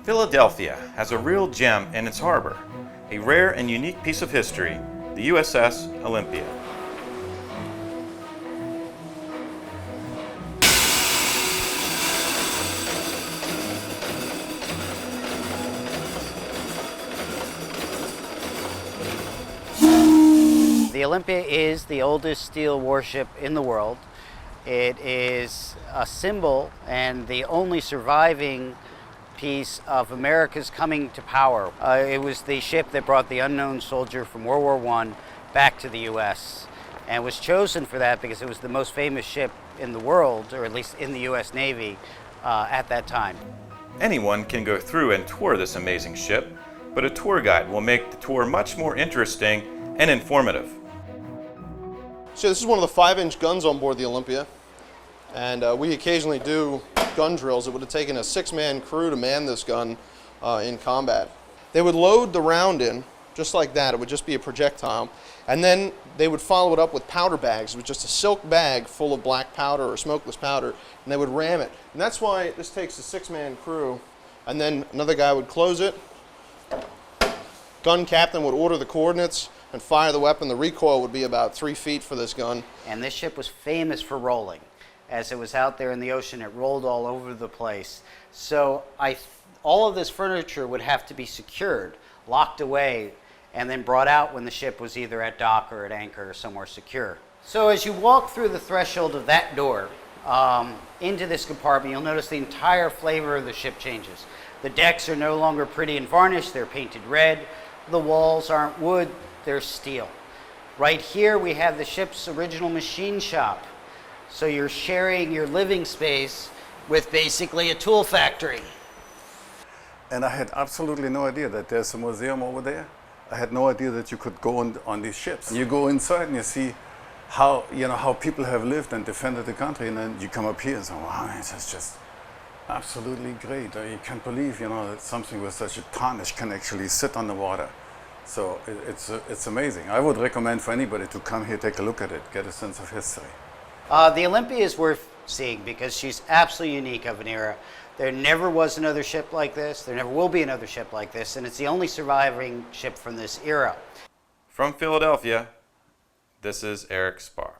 Philadelphia has a real gem in its harbor, a rare and unique piece of history, the USS Olympia. The Olympia is the oldest steel warship in the world. It is a symbol and the only surviving piece of America's coming to power. It was the ship that brought the unknown soldier from World War I back to the U.S. and was chosen for that because it was the most famous ship in the world, or at least in the U.S. Navy at that time. Anyone can go through and tour this amazing ship, but a tour guide will make the tour much more interesting and informative. So this is one of the 5-inch guns on board the Olympia, and we occasionally do gun drills. It would have taken a 6-man crew to man this gun in combat. They would load the round in just like that. It would just be a projectile, and then they would follow it up with powder bags. It was just a silk bag full of black powder or smokeless powder, and they would ram it. And that's why this takes a 6-man crew, and then another guy would close it. Gun captain would order the coordinates and fire the weapon. The recoil would be about 3 feet for this gun. And this ship was famous for rolling. As it was out there in the ocean, it rolled all over the place. So all of this furniture would have to be secured, locked away, and then brought out when the ship was either at dock or at anchor or somewhere secure. So as you walk through the threshold of that door into this compartment, you'll notice the entire flavor of the ship changes. The decks are no longer pretty and varnished, they're painted red. The walls aren't wood, they're steel. Right here we have the ship's original machine shop. So you're sharing your living space with basically a tool factory. And I had absolutely no idea that there's a museum over there. I had no idea that you could go on these ships. You go inside and you see how people have lived and defended the country, and then you come up here and say, wow, this is just absolutely great. You can't believe, that something with such a tarnish can actually sit on the water. So it's amazing. I would recommend for anybody to come here, take a look at it, get a sense of history. The Olympia is worth seeing because she's absolutely unique of an era. There never was another ship like this. There never will be another ship like this, and it's the only surviving ship from this era. From Philadelphia, this is Eric Spar.